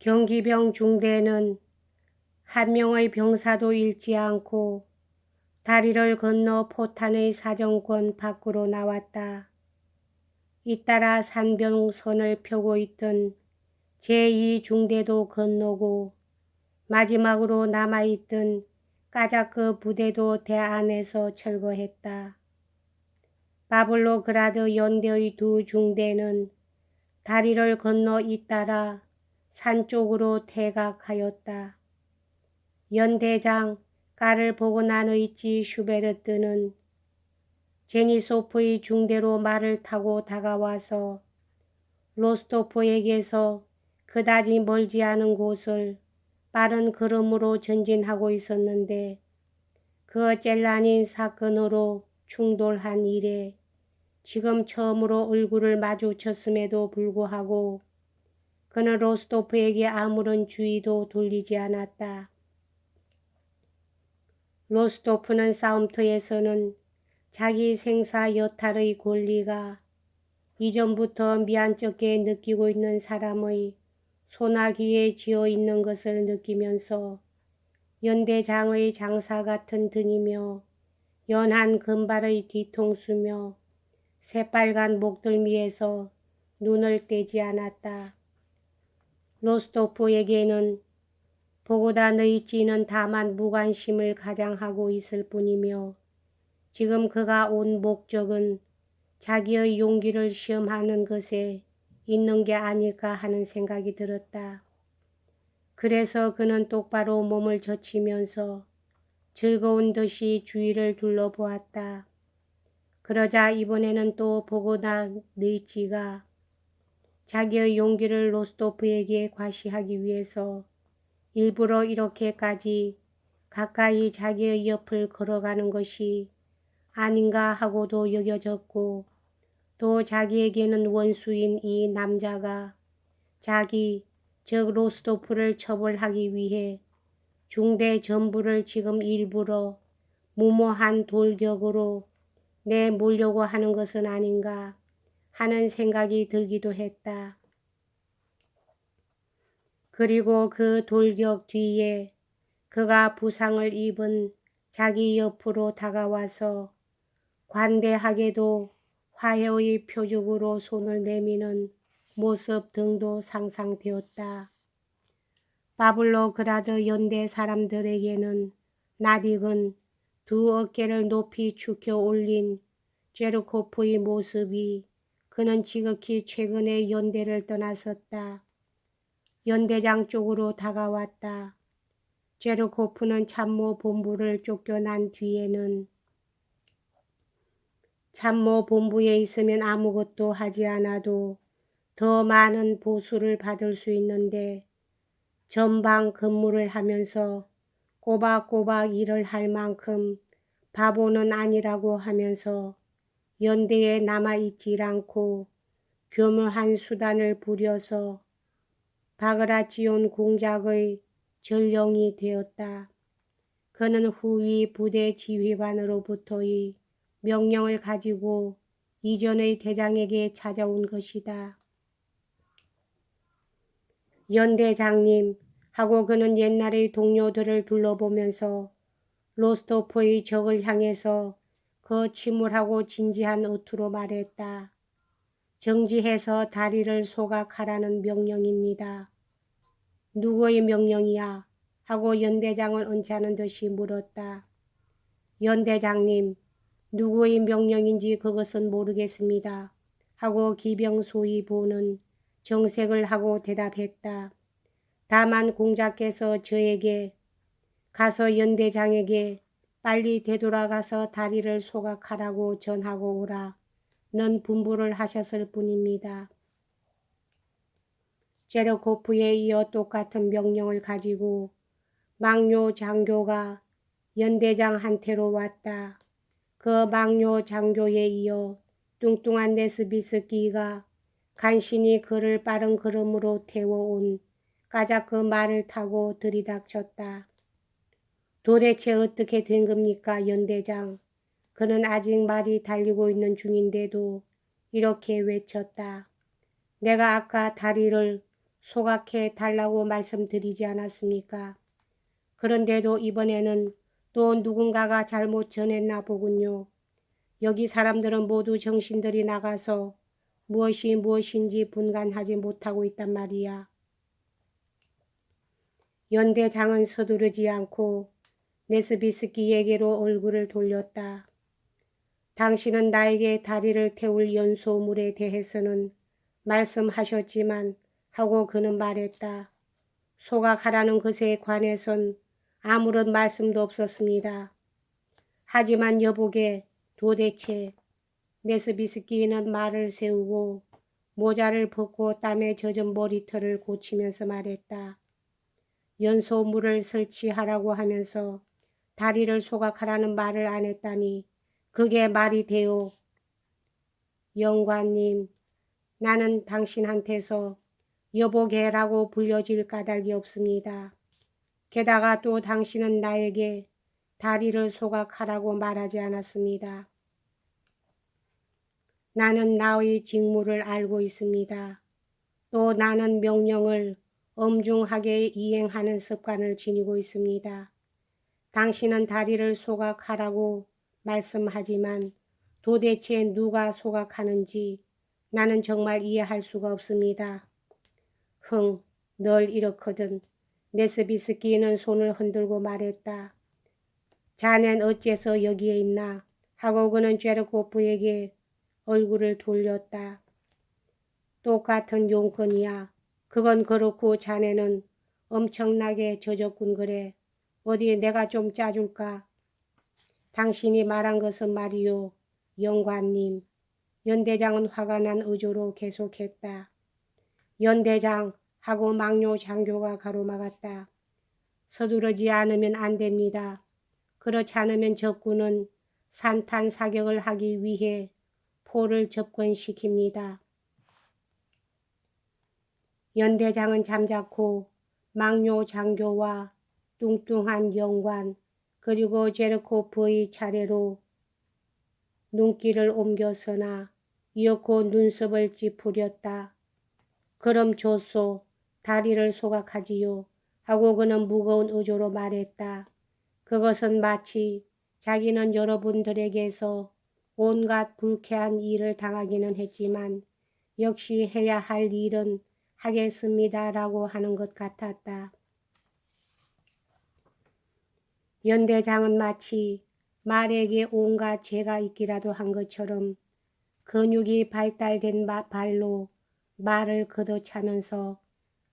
경기병 중대는 한 명의 병사도 잃지 않고 다리를 건너 포탄의 사정권 밖으로 나왔다. 잇따라 산병선을 펴고 있던 제2중대도 건너고 마지막으로 남아있던 까자크 부대도 대 안에서 철거했다. 바블로그라드 연대의 두 중대는 다리를 건너 잇따라 산 쪽으로 퇴각하였다. 연대장 까를 보고나노이치 슈베르트는 제니소프의 중대로 말을 타고 다가와서 로스토프에게서 그다지 멀지 않은 곳을 빠른 걸음으로 전진하고 있었는데 그 젤라닌 사건으로 충돌한 이래 지금 처음으로 얼굴을 마주쳤음에도 불구하고 그는 로스토프에게 아무런 주의도 돌리지 않았다. 로스토프는 싸움터에서는 자기 생사 여탈의 권리가 이전부터 미안쩍게 느끼고 있는 사람의 소나기에 지어 있는 것을 느끼면서 연대장의 장사 같은 등이며 연한 금발의 뒤통수며 새빨간 목덜미에서 눈을 떼지 않았다. 로스토프에게는 보고다노이치는 다만 무관심을 가장하고 있을 뿐이며 지금 그가 온 목적은 자기의 용기를 시험하는 것에 있는 게 아닐까 하는 생각이 들었다. 그래서 그는 똑바로 몸을 젖히면서 즐거운 듯이 주위를 둘러보았다. 그러자 이번에는 또 보고다노이치가 자기의 용기를 로스토프에게 과시하기 위해서 일부러 이렇게까지 가까이 자기의 옆을 걸어가는 것이 아닌가 하고도 여겨졌고 또 자기에게는 원수인 이 남자가 자기 즉 로스토프를 처벌하기 위해 중대 전부를 지금 일부러 무모한 돌격으로 내몰려고 하는 것은 아닌가 하는 생각이 들기도 했다. 그리고 그 돌격 뒤에 그가 부상을 입은 자기 옆으로 다가와서 관대하게도 화해의 표적으로 손을 내미는 모습 등도 상상되었다. 바블로그라드 연대 사람들에게는 낯익은 두 어깨를 높이 축혀 올린 제르코프의 모습이 그는 지극히 최근에 연대를 떠났었다. 연대장 쪽으로 다가왔다. 제르코프는 참모 본부를 쫓겨난 뒤에는 참모 본부에 있으면 아무것도 하지 않아도 더 많은 보수를 받을 수 있는데 전방 근무를 하면서 꼬박꼬박 일을 할 만큼 바보는 아니라고 하면서 연대에 남아있질 않고 교묘한 수단을 부려서 바그라치온 공작의 전령이 되었다. 그는 후위 부대 지휘관으로부터의 명령을 가지고 이전의 대장에게 찾아온 것이다. 연대장님 하고 그는 옛날의 동료들을 둘러보면서 로스토프의 적을 향해서 그 침울하고 진지한 어투로 말했다. 정지해서 다리를 소각하라는 명령입니다. 누구의 명령이야? 하고 연대장을 언짢은 듯이 물었다. 연대장님, 누구의 명령인지 그것은 모르겠습니다. 하고 기병소위보는 정색을 하고 대답했다. 다만 공자께서 저에게 가서 연대장에게 빨리 되돌아가서 다리를 소각하라고 전하고 오라는 분부를 하셨을 뿐입니다. 제르코프에 이어 똑같은 명령을 가지고 망료 장교가 연대장한테로 왔다. 그 망료 장교에 이어 뚱뚱한 네스비스키가 간신히 그를 빠른 걸음으로 태워온 까자크 말을 타고 들이닥쳤다. 도대체 어떻게 된 겁니까, 연대장? 그는 아직 말이 달리고 있는 중인데도 이렇게 외쳤다. 내가 아까 다리를 소각해 달라고 말씀드리지 않았습니까? 그런데도 이번에는 또 누군가가 잘못 전했나 보군요. 여기 사람들은 모두 정신들이 나가서 무엇이 무엇인지 분간하지 못하고 있단 말이야. 연대장은 서두르지 않고 네스비스키에게로 얼굴을 돌렸다. 당신은 나에게 다리를 태울 연소물에 대해서는 말씀하셨지만 하고 그는 말했다. 소각하라는 것에 관해선 아무런 말씀도 없었습니다. 하지만 여보게 도대체 네스비스키는 말을 세우고 모자를 벗고 땀에 젖은 머리털을 고치면서 말했다. 연소물을 설치하라고 하면서 다리를 소각하라는 말을 안 했다니 그게 말이 돼요. 영관님, 나는 당신한테서 여보게라고 불려질 까닭이 없습니다. 게다가 또 당신은 나에게 다리를 소각하라고 말하지 않았습니다. 나는 나의 직무를 알고 있습니다. 또 나는 명령을 엄중하게 이행하는 습관을 지니고 있습니다. 당신은 다리를 소각하라고 말씀하지만 도대체 누가 소각하는지 나는 정말 이해할 수가 없습니다. 늘 이렇거든. 네스비스키는 손을 흔들고 말했다. 자넨 어째서 여기에 있나? 하고 그는 제르코프에게 얼굴을 돌렸다. 똑같은 용건이야. 그건 그렇고 자네는 엄청나게 젖었군 그래. 어디 내가 좀 짜줄까? 당신이 말한 것은 말이요. 영관님. 연대장은 화가 난 어조로 계속했다. 연대장 하고 막료 장교가 가로막았다. 서두르지 않으면 안 됩니다. 그렇지 않으면 적군은 산탄 사격을 하기 위해 포를 접근시킵니다. 연대장은 잠자코 막료 장교와 뚱뚱한 영관 그리고 제르코프의 차례로 눈길을 옮겼으나 이윽고 눈썹을 찌푸렸다. 그럼 좋소. 다리를 소각하지요. 하고 그는 무거운 어조로 말했다. 그것은 마치 자기는 여러분들에게서 온갖 불쾌한 일을 당하기는 했지만 역시 해야 할 일은 하겠습니다라고 하는 것 같았다. 연대장은 마치 말에게 온갖 죄가 있기라도 한 것처럼 근육이 발달된 발로 말을 걷어차면서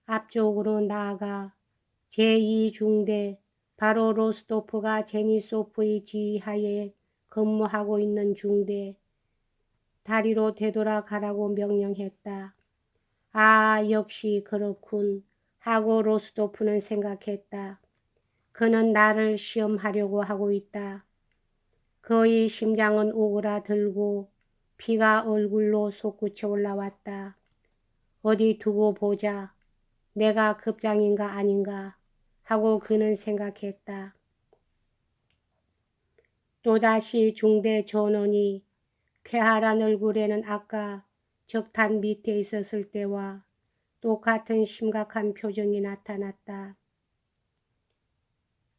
앞쪽으로 나아가 제2중대 바로 로스토프가 제니소프의 지휘하에 근무하고 있는 중대 다리로 되돌아가라고 명령했다. 아, 역시 그렇군 하고 로스토프는 생각했다. 그는 나를 시험하려고 하고 있다. 그의 심장은 오그라들고 피가 얼굴로 솟구쳐 올라왔다. 어디 두고 보자. 내가 급장인가 아닌가 하고 그는 생각했다. 또다시 중대 전원이 쾌활한 얼굴에는 아까 적탄 밑에 있었을 때와 똑같은 심각한 표정이 나타났다.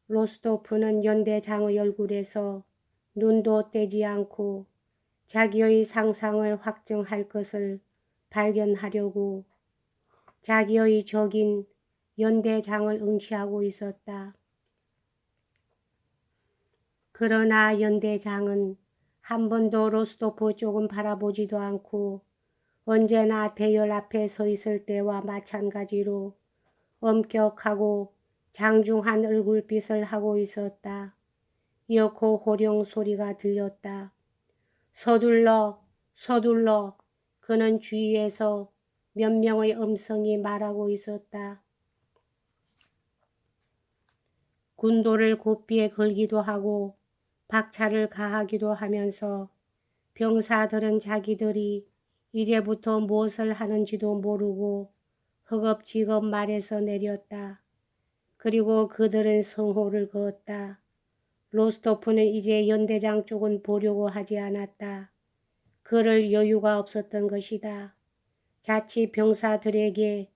로스토프는 연대장의 얼굴에서 눈도 떼지 않고 자기의 상상을 확정할 것을 발견하려고 자기의 적인 연대장을 응시하고 있었다. 그러나 연대장은 한 번도 로스토프 쪽은 바라보지도 않고 언제나 대열 앞에 서 있을 때와 마찬가지로 엄격하고 장중한 얼굴빛을 하고 있었다. 이윽고 호령 소리가 들렸다. 서둘러, 서둘러. 그는 주위에서 몇 명의 음성이 말하고 있었다. 군도를 고삐에 걸기도 하고 박차를 가하기도 하면서 병사들은 자기들이 이제부터 무엇을 하는지도 모르고 허겁지겁 말에서 내렸다. 그리고 그들은 성호를 그었다. 로스토프는 이제 연대장 쪽은 보려고 하지 않았다. 그럴 여유가 없었던 것이다. 자칫 병사들에게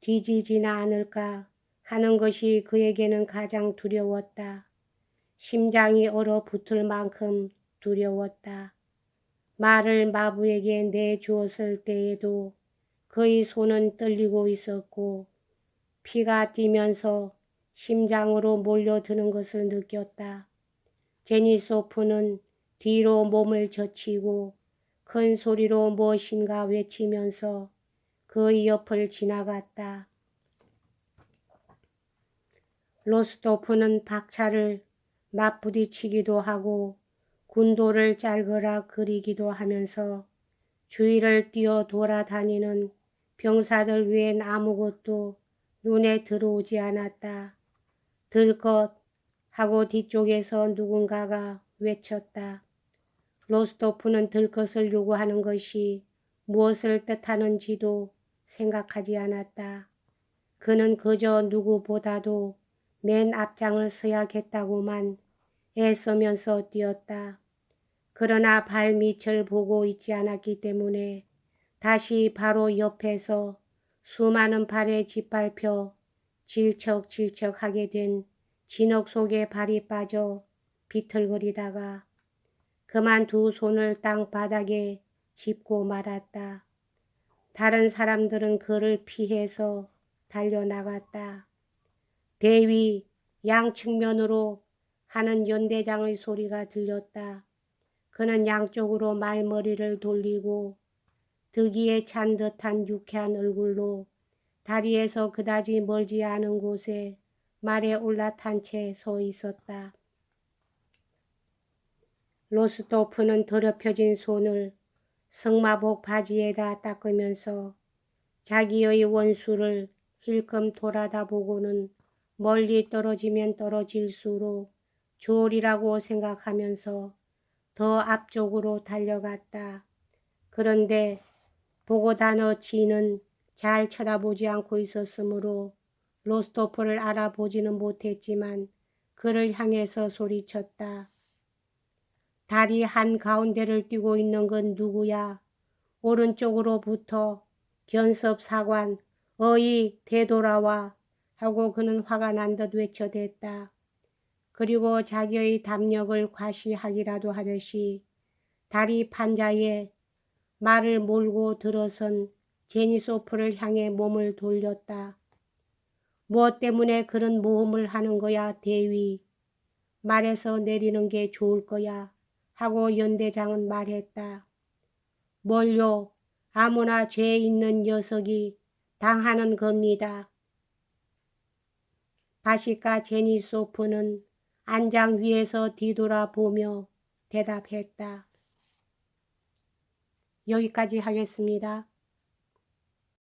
뒤지지나 않을까 하는 것이 그에게는 가장 두려웠다. 심장이 얼어붙을 만큼 두려웠다. 말을 마부에게 내주었을 때에도 그의 손은 떨리고 있었고 피가 뛰면서 심장으로 몰려드는 것을 느꼈다. 제니소프는 뒤로 몸을 젖히고 큰 소리로 무엇인가 외치면서 그의 옆을 지나갔다. 로스토프는 박차를 맞부딪히기도 하고 군도를 짤거라 그리기도 하면서 주위를 뛰어 돌아다니는 병사들 외엔 아무것도 눈에 들어오지 않았다. 들것 하고 뒤쪽에서 누군가가 외쳤다. 로스토프는 들것을 요구하는 것이 무엇을 뜻하는지도 생각하지 않았다. 그는 그저 누구보다도 맨 앞장을 서야겠다고만 애쓰면서 뛰었다. 그러나 발밑을 보고 있지 않았기 때문에 다시 바로 옆에서 수많은 발에 짓밟혀 질척질척하게 된 진흙 속에 발이 빠져 비틀거리다가 그만 두 손을 땅바닥에 짚고 말았다. 다른 사람들은 그를 피해서 달려나갔다. 대위 양측면으로 하는 연대장의 소리가 들렸다. 그는 양쪽으로 말머리를 돌리고 득이에 찬 듯한 유쾌한 얼굴로 다리에서 그다지 멀지 않은 곳에 말에 올라탄 채 서 있었다. 로스토프는 더럽혀진 손을 성마복 바지에다 닦으면서 자기의 원수를 힐끔 돌아다보고는 멀리 떨어지면 떨어질수록 좋으리라고 생각하면서 더 앞쪽으로 달려갔다. 그런데 보고다너 지는 잘 쳐다보지 않고 있었으므로 로스토프를 알아보지는 못했지만 그를 향해서 소리쳤다. 다리 한가운데를 뛰고 있는 건 누구야? 오른쪽으로부터 견섭사관 어이 되돌아와 하고 그는 화가 난 듯 외쳐댔다. 그리고 자기의 담력을 과시하기라도 하듯이 다리 판자에 말을 몰고 들어선 제니소프를 향해 몸을 돌렸다. 무엇 때문에 그런 모험을 하는 거야, 대위? 말에서 내리는 게 좋을 거야 하고 연대장은 말했다. 뭘요? 아무나 죄 있는 녀석이 당하는 겁니다. 바시카 제니소프는 안장 위에서 뒤돌아보며 대답했다. 여기까지 하겠습니다.